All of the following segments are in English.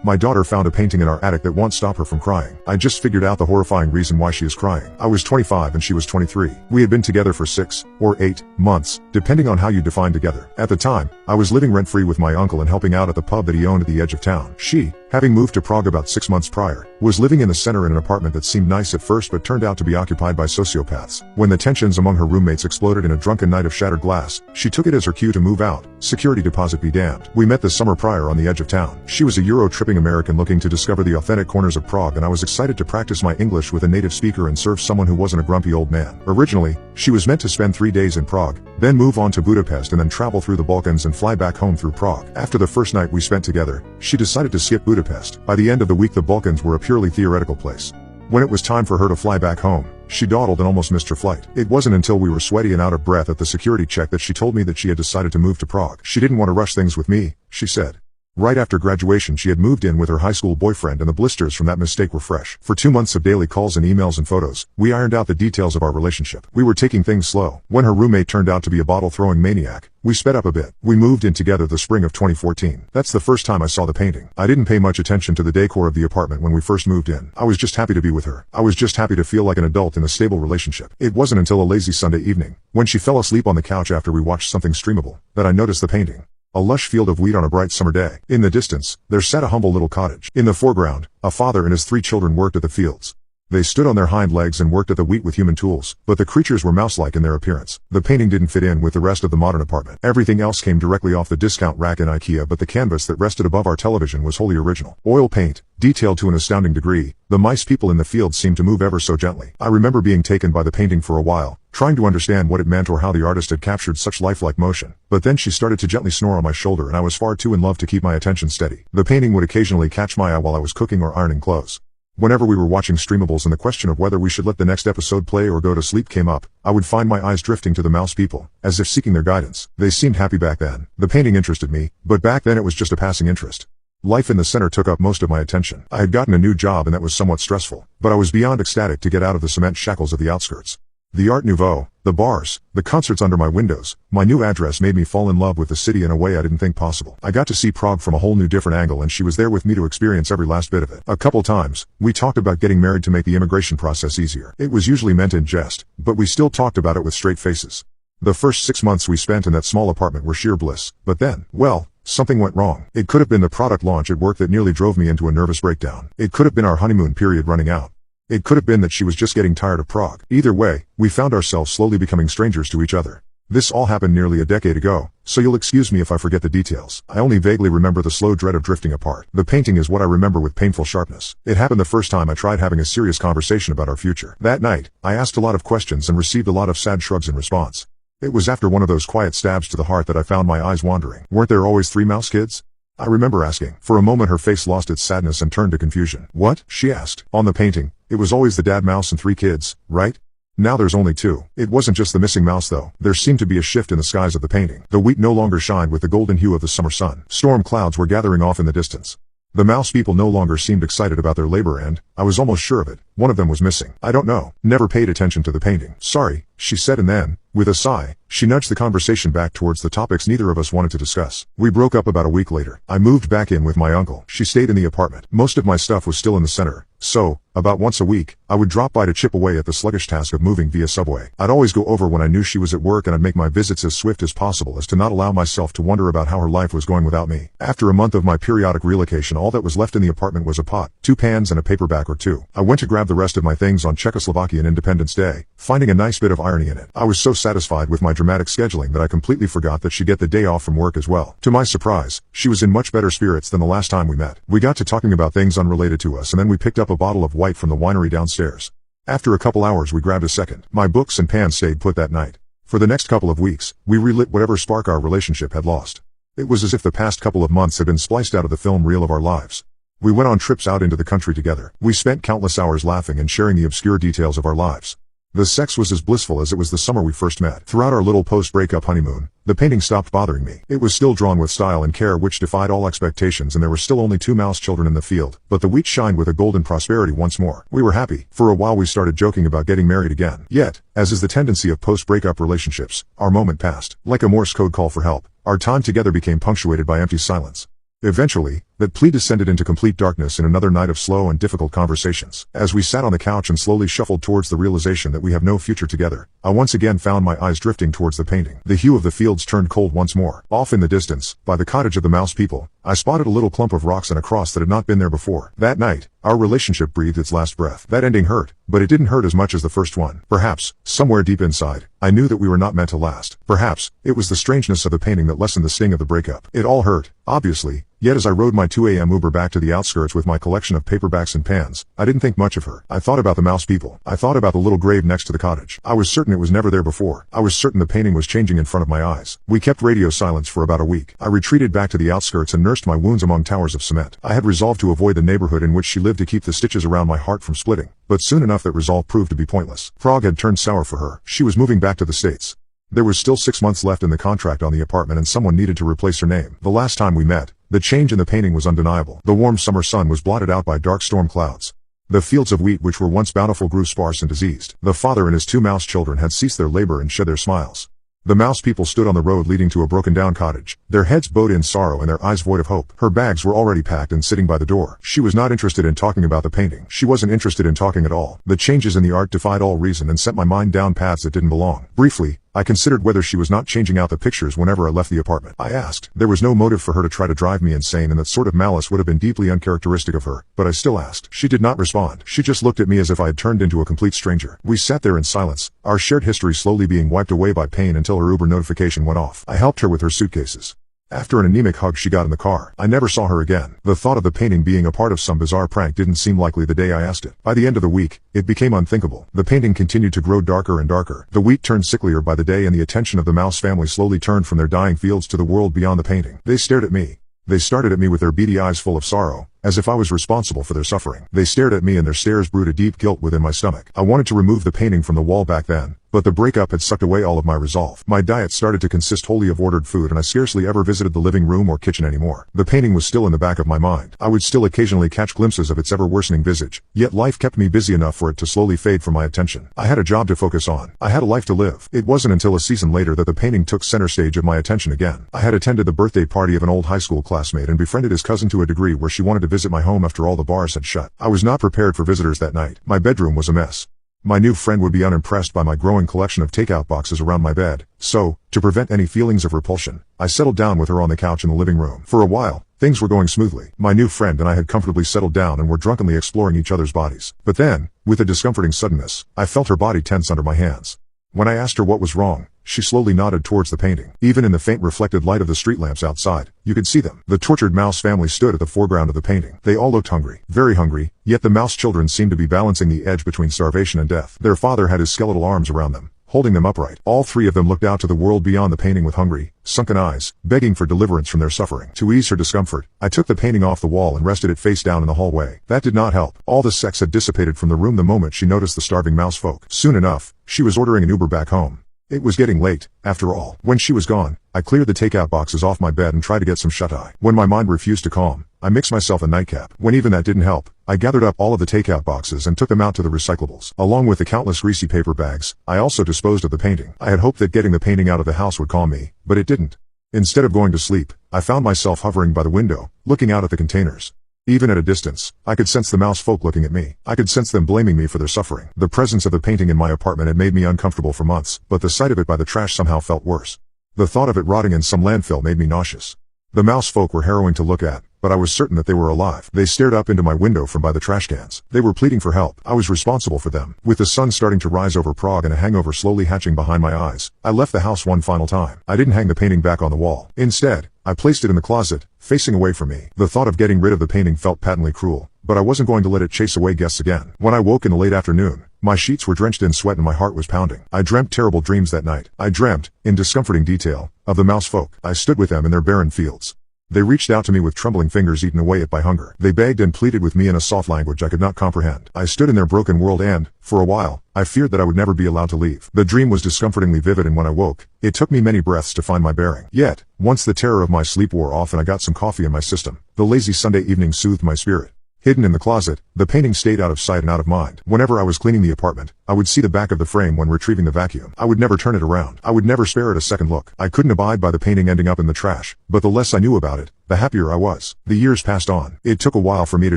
My daughter found a painting in our attic that won't stop her from crying. I just figured out the horrifying reason why she is crying. I was 25 and she was 23. We had been together for 6 or 8 months, depending on how you define together. At the time, I was living rent-free with my uncle and helping out at the pub that he owned at the edge of town. She, having moved to Prague about 6 months prior, was living in the center in an apartment that seemed nice at first but turned out to be occupied by sociopaths. When the tensions among her roommates exploded in a drunken night of shattered glass, she took it as her cue to move out. Security deposit be damned. We met the summer prior on the edge of town. She was a Euro-tripping American looking to discover the authentic corners of Prague, and I was excited to practice my English with a native speaker and serve someone who wasn't a grumpy old man. Originally, she was meant to spend 3 days in Prague, then move on to Budapest and then travel through the Balkans and fly back home through Prague. After the first night we spent together, she decided to skip Budapest. By the end of the week the Balkans were a purely theoretical place. When it was time for her to fly back home, she dawdled and almost missed her flight. It wasn't until we were sweaty and out of breath at the security check that she told me that she had decided to move to Prague. She didn't want to rush things with me, she said. Right after graduation she had moved in with her high school boyfriend and the blisters from that mistake were fresh. For 2 months of daily calls and emails and photos, we ironed out the details of our relationship. We were taking things slow. When her roommate turned out to be a bottle-throwing maniac, we sped up a bit. We moved in together the spring of 2014. That's the first time I saw the painting. I didn't pay much attention to the decor of the apartment when we first moved in. I was just happy to be with her. I was just happy to feel like an adult in a stable relationship. It wasn't until a lazy Sunday evening, when she fell asleep on the couch after we watched something streamable, that I noticed the painting. A lush field of wheat on a bright summer day. In the distance, there sat a humble little cottage. In the foreground, a father and his 3 children worked at the fields. They stood on their hind legs and worked at the wheat with human tools, but the creatures were mouse-like in their appearance. The painting didn't fit in with the rest of the modern apartment. Everything else came directly off the discount rack in IKEA, but the canvas that rested above our television was wholly original. Oil paint, detailed to an astounding degree, the mice people in the field seemed to move ever so gently. I remember being taken by the painting for a while, trying to understand what it meant or how the artist had captured such lifelike motion. But then she started to gently snore on my shoulder and I was far too in love to keep my attention steady. The painting would occasionally catch my eye while I was cooking or ironing clothes. Whenever we were watching streamables and the question of whether we should let the next episode play or go to sleep came up, I would find my eyes drifting to the mouse people, as if seeking their guidance. They seemed happy back then. The painting interested me, but back then it was just a passing interest. Life in the center took up most of my attention. I had gotten a new job and that was somewhat stressful, but I was beyond ecstatic to get out of the cement shackles of the outskirts. The Art Nouveau, the bars, the concerts under my windows, my new address made me fall in love with the city in a way I didn't think possible. I got to see Prague from a whole new different angle and she was there with me to experience every last bit of it. A couple times, we talked about getting married to make the immigration process easier. It was usually meant in jest, but we still talked about it with straight faces. The first 6 months we spent in that small apartment were sheer bliss, but then, well, something went wrong. It could have been the product launch at work that nearly drove me into a nervous breakdown. It could have been our honeymoon period running out. It could have been that she was just getting tired of Prague. Either way, we found ourselves slowly becoming strangers to each other. This all happened nearly a decade ago, so you'll excuse me if I forget the details. I only vaguely remember the slow dread of drifting apart. The painting is what I remember with painful sharpness. It happened the first time I tried having a serious conversation about our future. That night, I asked a lot of questions and received a lot of sad shrugs in response. It was after one of those quiet stabs to the heart that I found my eyes wandering. Weren't there always 3 mouse kids? I remember asking. For a moment her face lost its sadness and turned to confusion. What? She asked. On the painting, it was always the dad mouse and 3 kids, right? Now there's only 2. It wasn't just the missing mouse though. There seemed to be a shift in the skies of the painting. The wheat no longer shined with the golden hue of the summer sun. Storm clouds were gathering off in the distance. The mouse people no longer seemed excited about their labor and, I was almost sure of it, one of them was missing. I don't know. Never paid attention to the painting. Sorry, she said, and then, with a sigh, she nudged the conversation back towards the topics neither of us wanted to discuss. We broke up about a week later. I moved back in with my uncle. She stayed in the apartment. Most of my stuff was still in the center, so, about once a week, I would drop by to chip away at the sluggish task of moving via subway. I'd always go over when I knew she was at work and I'd make my visits as swift as possible as to not allow myself to wonder about how her life was going without me. After a month of my periodic relocation, all that was left in the apartment was a pot, 2 pans and a paperback or 2. I went to grab the rest of my things on Czechoslovakian Independence Day, finding a nice bit of irony in it. I was so satisfied with my dramatic scheduling that I completely forgot that she'd get the day off from work as well. To my surprise, she was in much better spirits than the last time we met. We got to talking about things unrelated to us and then we picked up a bottle of white from the winery downstairs. After a couple hours we grabbed a second. My books and pan stayed put that night. For the next couple of weeks, we relit whatever spark our relationship had lost. It was as if the past couple of months had been spliced out of the film reel of our lives. We went on trips out into the country together. We spent countless hours laughing and sharing the obscure details of our lives. The sex was as blissful as it was the summer we first met. Throughout our little post-breakup honeymoon, the painting stopped bothering me. It was still drawn with style and care which defied all expectations, and there were still only 2 mouse children in the field, but the wheat shined with a golden prosperity once more. We were happy. For a while we started joking about getting married again. Yet, as is the tendency of post-breakup relationships, our moment passed. Like a Morse code call for help, our time together became punctuated by empty silence. Eventually, That plea descended into complete darkness in another night of slow and difficult conversations. As we sat on the couch and slowly shuffled towards the realization that we have no future together, I once again found my eyes drifting towards the painting. The hue of the fields turned cold once more. Off in the distance, by the cottage of the mouse people, I spotted a little clump of rocks and a cross that had not been there before. That night, our relationship breathed its last breath. That ending hurt, but it didn't hurt as much as the first one. Perhaps, somewhere deep inside, I knew that we were not meant to last. Perhaps, it was the strangeness of the painting that lessened the sting of the breakup. It all hurt, obviously, yet as I rode my 2 a.m. Uber back to the outskirts with my collection of paperbacks and pans, I didn't think much of her. I thought about the mouse people. I thought about the little grave next to the cottage. I was certain it was never there before. I was certain the painting was changing in front of my eyes. We kept radio silence for about a week. I retreated back to the outskirts and nursed my wounds among towers of cement. I had resolved to avoid the neighborhood in which she lived to keep the stitches around my heart from splitting, but soon enough that resolve proved to be pointless. Prague had turned sour for her. She was moving back to the States. There was still 6 months left in the contract on the apartment and someone needed to replace her name. The last time we met, the change in the painting was undeniable. The warm summer sun was blotted out by dark storm clouds. The fields of wheat which were once bountiful grew sparse and diseased. The father and his 2 mouse children had ceased their labor and shed their smiles. The mouse people stood on the road leading to a broken-down cottage, their heads bowed in sorrow and their eyes void of hope. Her bags were already packed and sitting by the door. She was not interested in talking about the painting. She wasn't interested in talking at all. The changes in the art defied all reason and sent my mind down paths that didn't belong. Briefly, I considered whether she was not changing out the pictures whenever I left the apartment. I asked. There was no motive for her to try to drive me insane, and that sort of malice would have been deeply uncharacteristic of her, but I still asked. She did not respond. She just looked at me as if I had turned into a complete stranger. We sat there in silence, our shared history slowly being wiped away by pain until her Uber notification went off. I helped her with her suitcases. After an anemic hug she got in the car. I never saw her again. The thought of the painting being a part of some bizarre prank didn't seem likely the day I asked it. By the end of the week, it became unthinkable. The painting continued to grow darker and darker. The wheat turned sicklier by the day and the attention of the mouse family slowly turned from their dying fields to the world beyond the painting. They stared at me. They started at me with their beady eyes full of sorrow, as if I was responsible for their suffering. They stared at me and their stares brewed a deep guilt within my stomach. I wanted to remove the painting from the wall back then, but the breakup had sucked away all of my resolve. My diet started to consist wholly of ordered food and I scarcely ever visited the living room or kitchen anymore. The painting was still in the back of my mind. I would still occasionally catch glimpses of its ever-worsening visage, yet life kept me busy enough for it to slowly fade from my attention. I had a job to focus on. I had a life to live. It wasn't until a season later that the painting took center stage of my attention again. I had attended the birthday party of an old high school classmate and befriended his cousin to a degree where she wanted to visit my home after all the bars had shut. I was not prepared for visitors that night. My bedroom was a mess. My new friend would be unimpressed by my growing collection of takeout boxes around my bed, so, to prevent any feelings of repulsion, I settled down with her on the couch in the living room. For a while, things were going smoothly. My new friend and I had comfortably settled down and were drunkenly exploring each other's bodies. But then, with a discomforting suddenness, I felt her body tense under my hands. When I asked her what was wrong, she slowly nodded towards the painting. Even in the faint reflected light of the street lamps outside, you could see them. The tortured mouse family stood at the foreground of the painting. They all looked hungry, very hungry, yet the mouse children seemed to be balancing the edge between starvation and death. Their father had his skeletal arms around them, holding them upright. All 3 of them looked out to the world beyond the painting with hungry, sunken eyes, begging for deliverance from their suffering. To ease her discomfort, I took the painting off the wall and rested it face down in the hallway. That did not help. All the sex had dissipated from the room the moment she noticed the starving mouse folk. Soon enough, she was ordering an Uber back home. It was getting late, after all. When she was gone, I cleared the takeout boxes off my bed and tried to get some shut-eye. When my mind refused to calm, I mixed myself a nightcap. When even that didn't help, I gathered up all of the takeout boxes and took them out to the recyclables. Along with the countless greasy paper bags, I also disposed of the painting. I had hoped that getting the painting out of the house would calm me, but it didn't. Instead of going to sleep, I found myself hovering by the window, looking out at the containers. Even at a distance, I could sense the mouse folk looking at me. I could sense them blaming me for their suffering. The presence of the painting in my apartment had made me uncomfortable for months, but the sight of it by the trash somehow felt worse. The thought of it rotting in some landfill made me nauseous. The mouse folk were harrowing to look at, but I was certain that they were alive. They stared up into my window from by the trash cans. They were pleading for help. I was responsible for them. With the sun starting to rise over Prague and a hangover slowly hatching behind my eyes, I left the house one final time. I didn't hang the painting back on the wall. Instead, I placed it in the closet, facing away from me. The thought of getting rid of the painting felt patently cruel, but I wasn't going to let it chase away guests again. When I woke in the late afternoon, my sheets were drenched in sweat and my heart was pounding. I dreamt terrible dreams that night. I dreamt, in discomforting detail, of the mouse folk. I stood with them in their barren fields. They reached out to me with trembling fingers eaten away at by hunger. They begged and pleaded with me in a soft language I could not comprehend. I stood in their broken world and, for a while, I feared that I would never be allowed to leave. The dream was discomfortingly vivid and when I woke, it took me many breaths to find my bearing. Yet, once the terror of my sleep wore off and I got some coffee in my system, the lazy Sunday evening soothed my spirit. Hidden in the closet, the painting stayed out of sight and out of mind. Whenever I was cleaning the apartment, I would see the back of the frame when retrieving the vacuum. I would never turn it around. I would never spare it a second look. I couldn't abide by the painting ending up in the trash, but the less I knew about it, the happier I was. The years passed on. It took a while for me to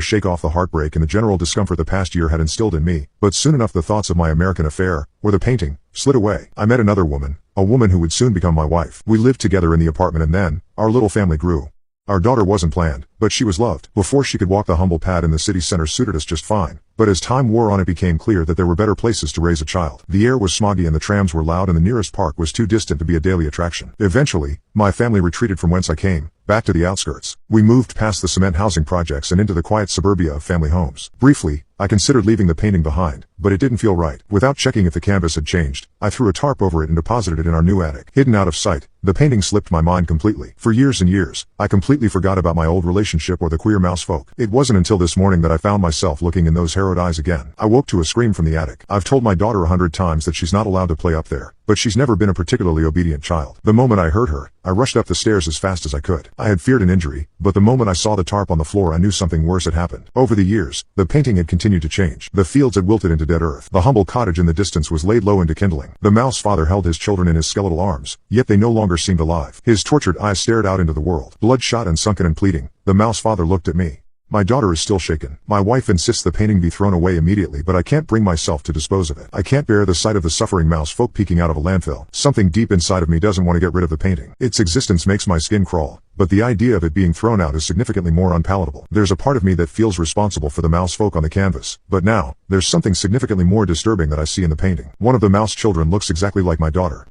shake off the heartbreak and the general discomfort the past year had instilled in me, but soon enough the thoughts of my American affair, or the painting, slid away. I met another woman, a woman who would soon become my wife. We lived together in the apartment and then, our little family grew. Our daughter wasn't planned, but she was loved. Before she could walk, the humble pad in the city center suited us just fine. But as time wore on, it became clear that there were better places to raise a child. The air was smoggy and the trams were loud and the nearest park was too distant to be a daily attraction. Eventually, my family retreated from whence I came, back to the outskirts. We moved past the cement housing projects and into the quiet suburbia of family homes. Briefly, I considered leaving the painting behind, but it didn't feel right. Without checking if the canvas had changed, I threw a tarp over it and deposited it in our new attic. Hidden out of sight, the painting slipped my mind completely. For years and years, I completely forgot about my old relationship or the queer mouse folk. It wasn't until this morning that I found myself looking in those harrowed eyes again. I woke to a scream from the attic. I've told my daughter 100 times that she's not allowed to play up there, but she's never been a particularly obedient child. The moment I heard her, I rushed up the stairs as fast as I could. I had feared an injury, but the moment I saw the tarp on the floor I knew something worse had happened. Over the years, the painting had continued to change. The fields had wilted into dead earth. The humble cottage in the distance was laid low into kindling. The mouse father held his children in his skeletal arms, yet they no longer seemed alive. His tortured eyes stared out into the world. Bloodshot and sunken and pleading, the mouse father looked at me. My daughter is still shaken. My wife insists the painting be thrown away immediately, but I can't bring myself to dispose of it. I can't bear the sight of the suffering mouse folk peeking out of a landfill. Something deep inside of me doesn't want to get rid of the painting. Its existence makes my skin crawl, but the idea of it being thrown out is significantly more unpalatable. There's a part of me that feels responsible for the mouse folk on the canvas, but now, there's something significantly more disturbing that I see in the painting. One of the mouse children looks exactly like my daughter.